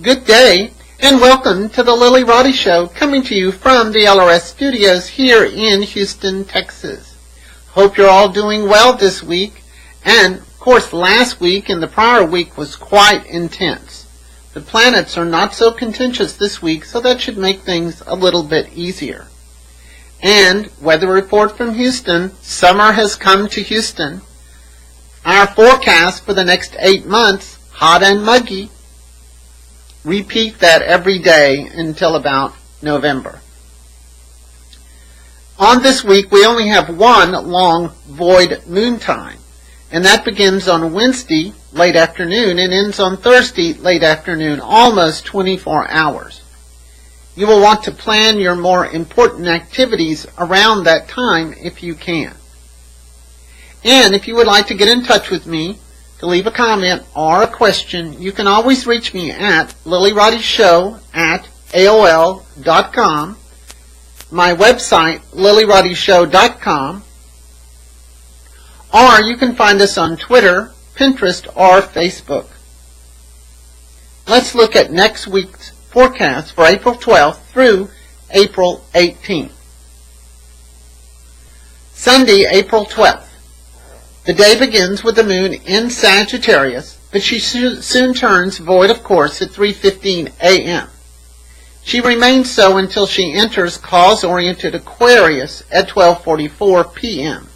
Good day, and welcome to the Lilly Roddy Show, coming to you from the LRS studios here in Houston, Texas. Hope you're all doing well this week, and of course last week and the prior week was quite intense. The planets are not so contentious this week, so that should make things a little bit easier. And weather report from Houston, summer has come to Houston. Our forecast for the next 8 months, hot and muggy. Repeat that every day until about November. On this week, we only have one long void moon time, and that begins on Wednesday late afternoon and ends on Thursday late afternoon, almost 24 hours. You will want to plan your more important activities around that time if you can. And if you would like to get in touch with me, to leave a comment or a question, you can always reach me at Lillyroddyshow@AOL.com, my website, Lillyroddyshow.com, or you can find us on Twitter, Pinterest, or Facebook. Let's look at next week's forecast for April 12th through April 18th. Sunday, April 12th. The day begins with the moon in Sagittarius, but she soon turns void of course at 3:15 a.m. She remains so until she enters cause-oriented Aquarius at 12:44 p.m.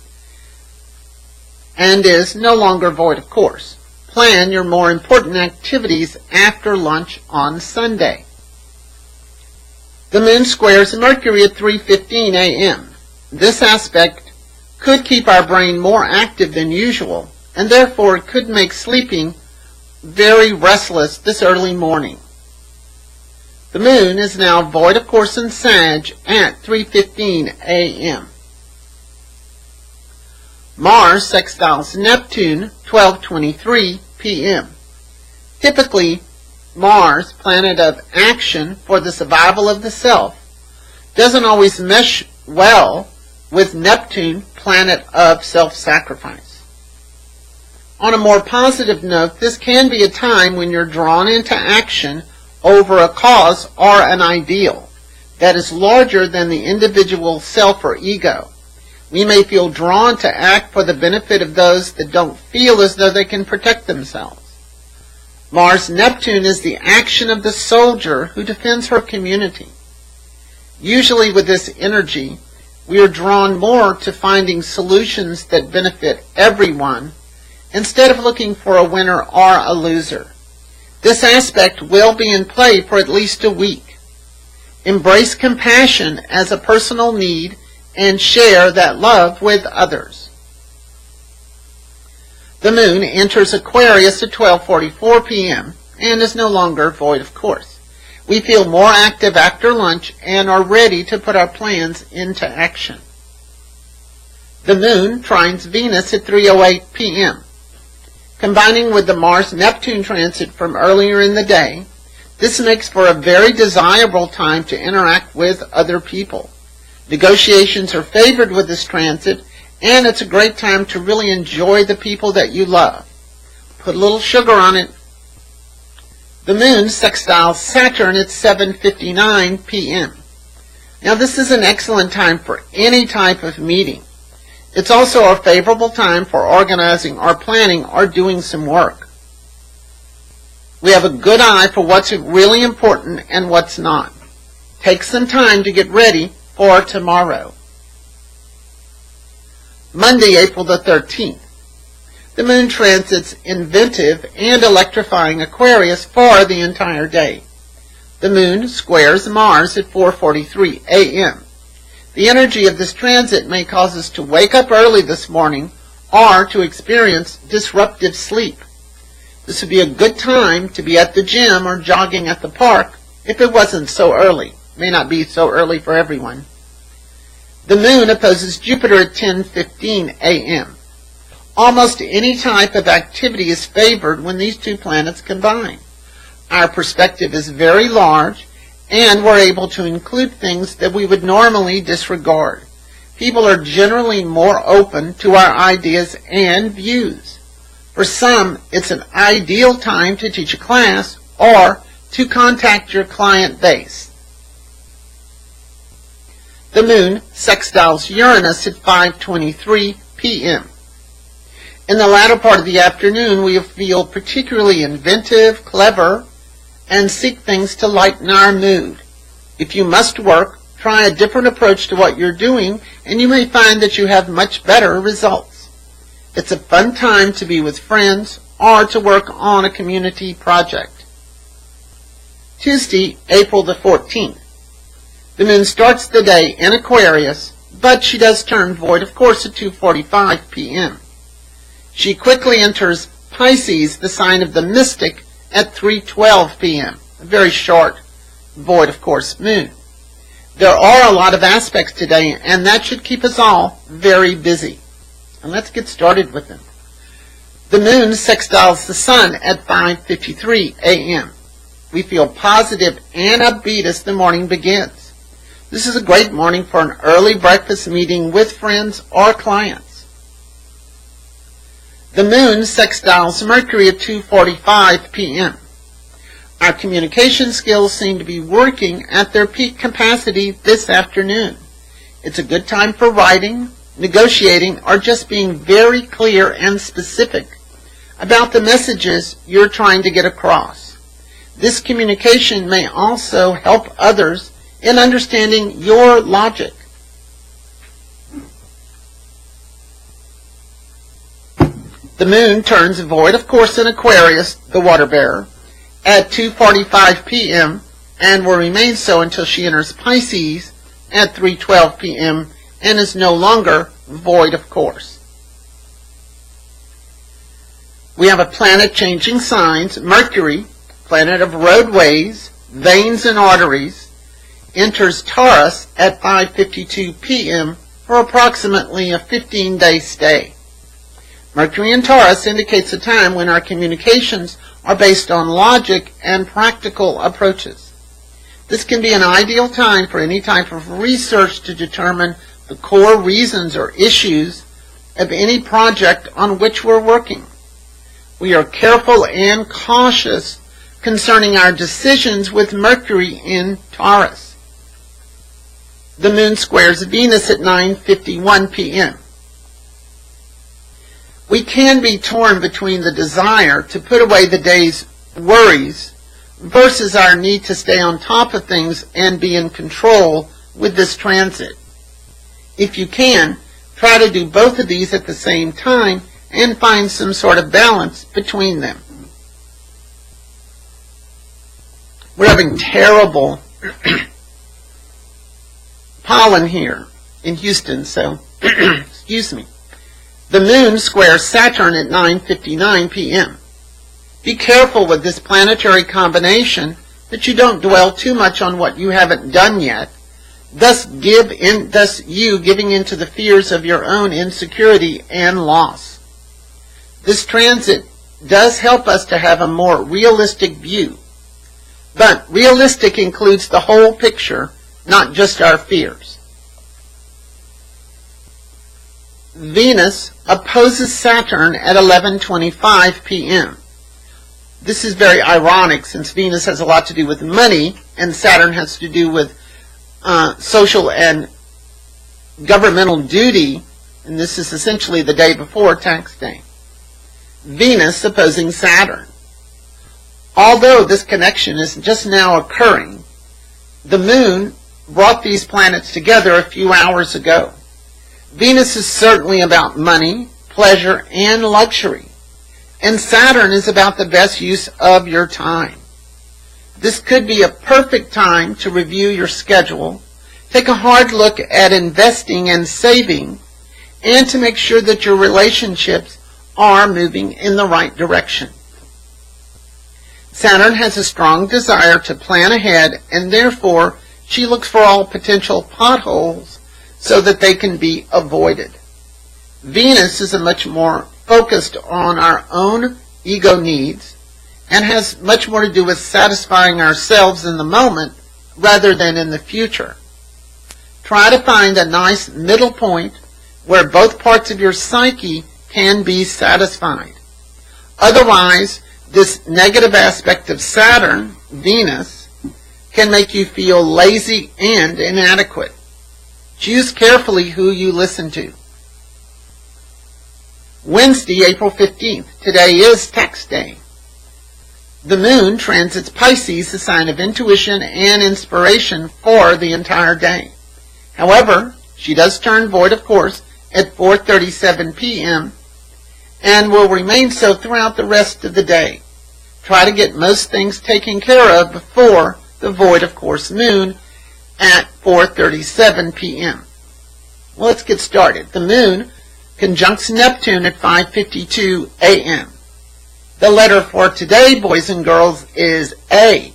and is no longer void of course. Plan your more important activities after lunch on Sunday. The moon squares Mercury at 3:15 a.m. This aspect could keep our brain more active than usual, and therefore it could make sleeping very restless this early morning. The moon is now void of course in Sag at 3:15 a.m. Mars sextiles Neptune 12:23 p.m. Typically, Mars, planet of action for the survival of the self, doesn't always mesh well with Neptune, planet of self-sacrifice. On a more positive note, this can be a time when you're drawn into action over a cause or an ideal that is larger than the individual self or ego. We may feel drawn to act for the benefit of those that don't feel as though they can protect themselves. Mars-Neptune is the action of the soldier who defends her community. Usually with this energy, we are drawn more to finding solutions that benefit everyone instead of looking for a winner or a loser. This aspect will be in play for at least a week. Embrace compassion as a personal need and share that love with others. The moon enters Aquarius at 12:44 p.m. and is no longer void of course. We feel more active after lunch and are ready to put our plans into action. The moon trines Venus at 3:08 p.m. Combining with the Mars-Neptune transit from earlier in the day, this makes for a very desirable time to interact with other people. Negotiations are favored with this transit, and it's a great time to really enjoy the people that you love. Put a little sugar on it. The moon sextiles Saturn at 7:59 p.m. Now this is an excellent time for any type of meeting. It's also a favorable time for organizing or planning or doing some work. We have a good eye for what's really important and what's not. Take some time to get ready for tomorrow. Monday, April the 13th. The moon transits inventive and electrifying Aquarius for the entire day. The moon squares Mars at 4:43 a.m. The energy of this transit may cause us to wake up early this morning or to experience disruptive sleep. This would be a good time to be at the gym or jogging at the park if it wasn't so early. It may not be so early for everyone. The moon opposes Jupiter at 10:15 a.m. Almost any type of activity is favored when these two planets combine. Our perspective is very large, and we're able to include things that we would normally disregard. People are generally more open to our ideas and views. For some, it's an ideal time to teach a class or to contact your client base. The moon sextiles Uranus at 5:23 p.m. In the latter part of the afternoon, we feel particularly inventive, clever, and seek things to lighten our mood. If you must work, try a different approach to what you're doing, and you may find that you have much better results. It's a fun time to be with friends or to work on a community project. Tuesday, April the 14th. The moon starts the day in Aquarius, but she does turn void, of course, at 2:45 p.m. She quickly enters Pisces, the sign of the mystic, at 3:12 p.m. A very short, void, of course, moon. There are a lot of aspects today, and that should keep us all very busy. And let's get started with them. The moon sextiles the sun at 5:53 a.m. We feel positive and upbeat as the morning begins. This is a great morning for an early breakfast meeting with friends or clients. The moon sextiles Mercury at 2:45 p.m. Our communication skills seem to be working at their peak capacity this afternoon. It's a good time for writing, negotiating, or just being very clear and specific about the messages you're trying to get across. This communication may also help others in understanding your logic. The moon turns void, of course, in Aquarius, the water bearer, at 2:45 p.m. and will remain so until she enters Pisces at 3:12 p.m. and is no longer void, of course. We have a planet changing signs. Mercury, planet of roadways, veins, and arteries, enters Taurus at 5:52 p.m. for approximately a 15-day stay. Mercury in Taurus indicates a time when our communications are based on logic and practical approaches. This can be an ideal time for any type of research to determine the core reasons or issues of any project on which we're working. We are careful and cautious concerning our decisions with Mercury in Taurus. The moon squares Venus at 9:51 p.m. We can be torn between the desire to put away the day's worries versus our need to stay on top of things and be in control with this transit. If you can, try to do both of these at the same time and find some sort of balance between them. We're having terrible pollen here in Houston, so excuse me. The moon squares Saturn at 9:59 p.m. Be careful with this planetary combination that you don't dwell too much on what you haven't done yet, thus you giving into the fears of your own insecurity and loss. This transit does help us to have a more realistic view, but realistic includes the whole picture, not just our fears. Venus opposes Saturn at 11:25 p.m. This is very ironic since Venus has a lot to do with money and Saturn has to do with social and governmental duty, and this is essentially the day before tax day. Venus opposing Saturn. Although this connection is just now occurring, the moon brought these planets together a few hours ago. Venus is certainly about money, pleasure, and luxury, and Saturn is about the best use of your time. This could be a perfect time to review your schedule, take a hard look at investing and saving, and to make sure that your relationships are moving in the right direction. Saturn has a strong desire to plan ahead, and therefore she looks for all potential potholes so that they can be avoided. Venus is much more focused on our own ego needs and has much more to do with satisfying ourselves in the moment rather than in the future. Try to find a nice middle point where both parts of your psyche can be satisfied. Otherwise, This negative aspect of Saturn, Venus, can make you feel lazy and inadequate. Choose carefully who you listen to. Wednesday, April 15th. Today is tax day. The moon transits Pisces, a sign of intuition and inspiration for the entire day. However, she does turn void, of course, at 4:37 p.m. and will remain so throughout the rest of the day. Try to get most things taken care of before the void, of course, moon at 4:37 p.m. Well, let's get started. The moon conjuncts Neptune at 5:52 a.m. The letter for today, boys and girls, is A.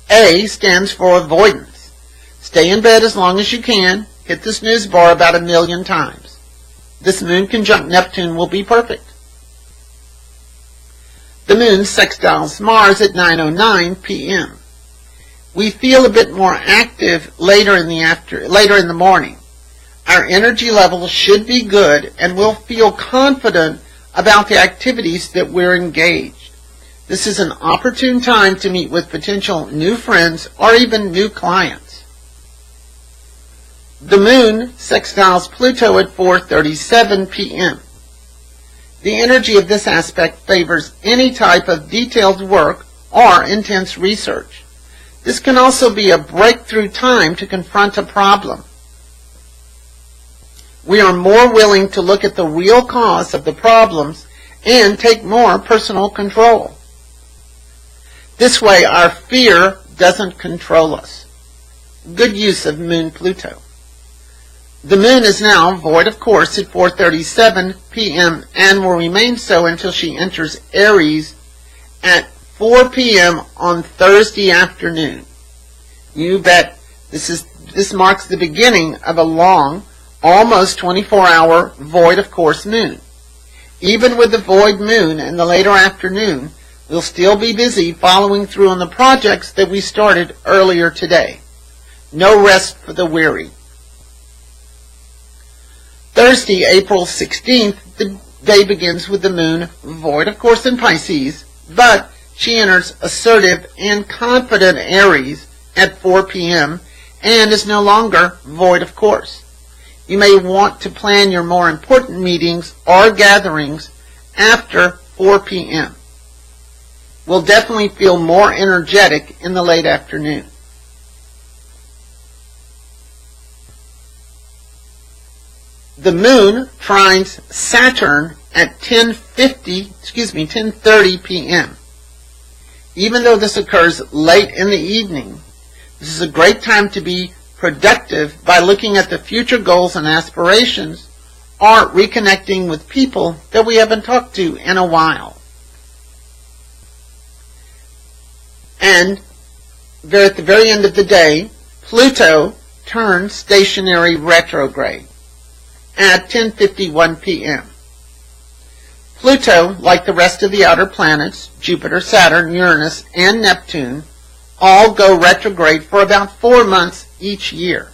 A stands for avoidance. Stay in bed as long as you can. Hit the snooze bar about 1,000,000 times. This moon conjunct Neptune will be perfect. The moon sextiles Mars at 9:09 p.m. We feel a bit more active later in the morning. Our energy levels should be good and we'll feel confident about the activities that we're engaged. This is an opportune time to meet with potential new friends or even new clients. The moon sextiles Pluto at 4:37 p.m. The energy of this aspect favors any type of detailed work or intense research. This can also be a breakthrough time to confront a problem. We are more willing to look at the real cause of the problems and take more personal control. This way, our fear doesn't control us. Good use of Moon Pluto. The moon is now void, of course, at 4:37 p.m. and will remain so until she enters Aries at 4 p.m. on Thursday afternoon. You bet this marks the beginning of a long, almost 24-hour void, of course, moon. Even with the void moon in the later afternoon, we'll still be busy following through on the projects that we started earlier today. No rest for the weary. Thursday, April 16th, the day begins with the moon void, of course, in Pisces, but she enters assertive and confident Aries at 4 p.m. and is no longer void, of course. You may want to plan your more important meetings or gatherings after 4 p.m. We'll definitely feel more energetic in the late afternoon. The moon trines Saturn at 10:30 p.m. Even though this occurs late in the evening, this is a great time to be productive by looking at the future goals and aspirations or reconnecting with people that we haven't talked to in a while. And at the very end of the day, Pluto turns stationary retrograde at 10:51 p.m. Pluto, like the rest of the outer planets, Jupiter, Saturn, Uranus, and Neptune, all go retrograde for about 4 months each year.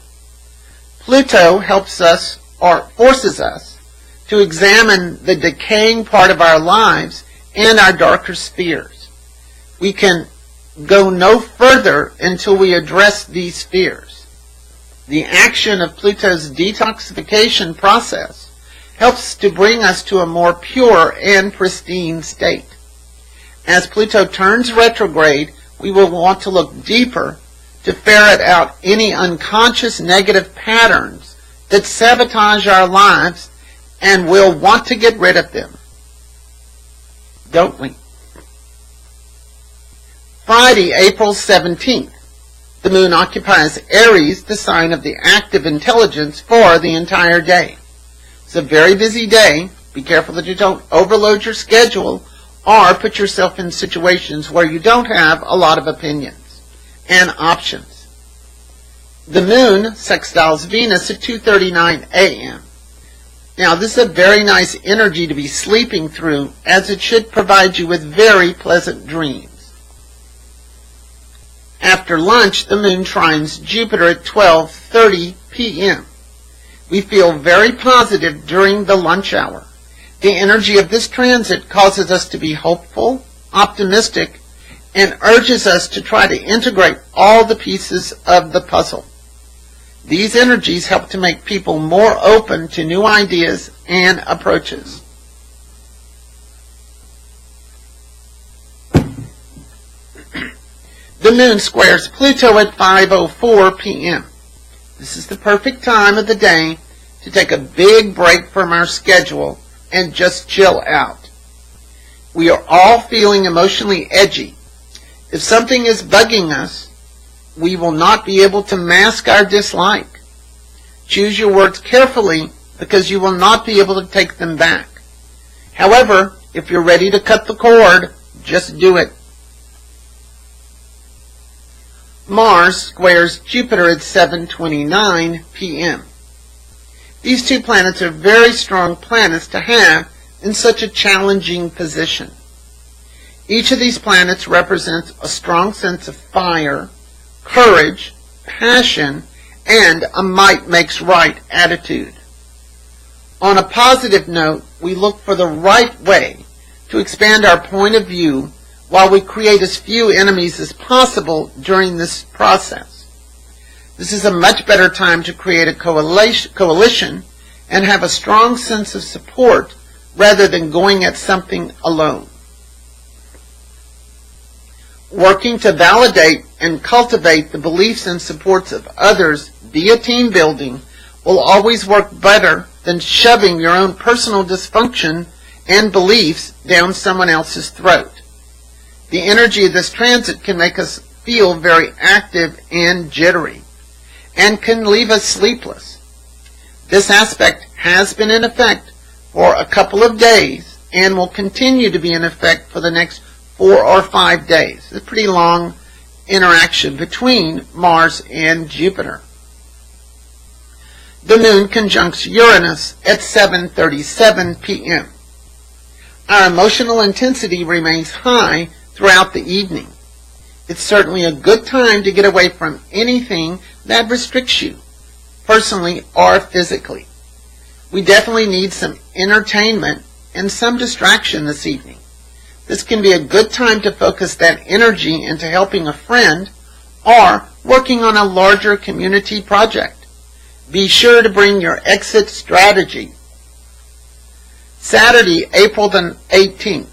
Pluto helps us, or forces us, to examine the decaying part of our lives and our darker spheres. We can go no further until we address these fears. The action of Pluto's detoxification process helps to bring us to a more pure and pristine state. As Pluto turns retrograde, we will want to look deeper to ferret out any unconscious negative patterns that sabotage our lives, and we'll want to get rid of them. Don't we? Friday, April 17th. The moon occupies Aries, the sign of the active intelligence, for the entire day. It's a very busy day. Be careful that you don't overload your schedule or put yourself in situations where you don't have a lot of opinions and options. The moon sextiles Venus at 2:39 a.m. Now, this is a very nice energy to be sleeping through, as it should provide you with very pleasant dreams. After lunch, the moon trines Jupiter at 12:30 p.m. We feel very positive during the lunch hour. The energy of this transit causes us to be hopeful, optimistic, and urges us to try to integrate all the pieces of the puzzle. These energies help to make people more open to new ideas and approaches. The moon squares Pluto at 5:04 p.m. This is the perfect time of the day to take a big break from our schedule and just chill out. We are all feeling emotionally edgy. If something is bugging us, we will not be able to mask our dislike. Choose your words carefully because you will not be able to take them back. However, if you're ready to cut the cord, just do it. Mars squares Jupiter at 7:29 p.m. These two planets are very strong planets to have in such a challenging position. Each of these planets represents a strong sense of fire, courage, passion, and a might makes right attitude. On a positive note, we look for the right way to expand our point of view while we create as few enemies as possible during this process. This is a much better time to create a coalition and have a strong sense of support rather than going at something alone. Working to validate and cultivate the beliefs and supports of others via team building will always work better than shoving your own personal dysfunction and beliefs down someone else's throat. The energy of this transit can make us feel very active and jittery, and can leave us sleepless. This aspect has been in effect for a couple of days and will continue to be in effect for the next 4 or 5 days. It's a pretty long interaction between Mars and Jupiter. The moon conjuncts Uranus at 7:37 p.m. Our emotional intensity remains high throughout the evening. It's certainly a good time to get away from anything that restricts you, personally or physically. We definitely need some entertainment and some distraction this evening. This can be a good time to focus that energy into helping a friend or working on a larger community project. Be sure to bring your exit strategy. Saturday, April the 18th.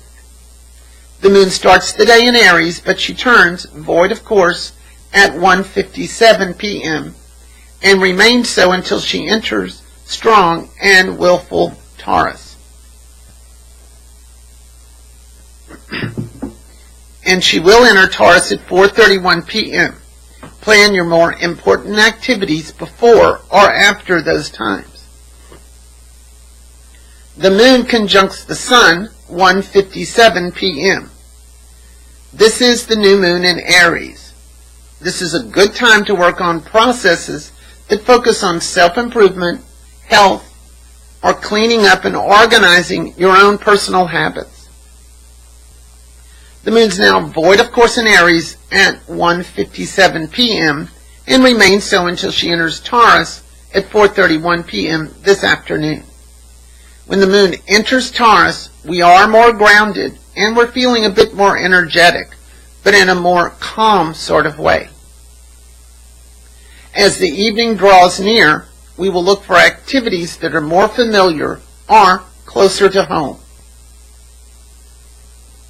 The moon starts the day in Aries, but she turns, void of course, at 1:57 p.m. and remains so until she enters strong and willful Taurus. And she will enter Taurus at 4:31 p.m. Plan your more important activities before or after those times. The moon conjuncts the sun 1:57 p.m. This is the new moon in Aries. This is a good time to work on processes that focus on self-improvement, health, or cleaning up and organizing your own personal habits. The moon's now void of course in Aries at 1:57 p.m. and remains so until she enters Taurus at 4:31 p.m. this afternoon. When the moon enters Taurus, we are more grounded and we're feeling a bit more energetic, but in a more calm sort of way. As the evening draws near, we will look for activities that are more familiar or closer to home.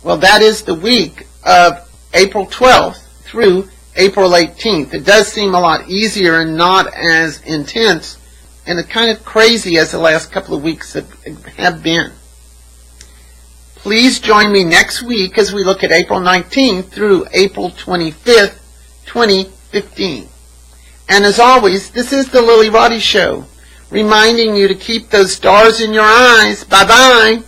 Well, that is the week of April 12th through April 18th. It does seem a lot easier and not as intense and kind of crazy as the last couple of weeks have been. Please join me next week as we look at April 19th through April 25th, 2015. And as always, this is the Lilly Roddy Show, reminding you to keep those stars in your eyes. Bye-bye.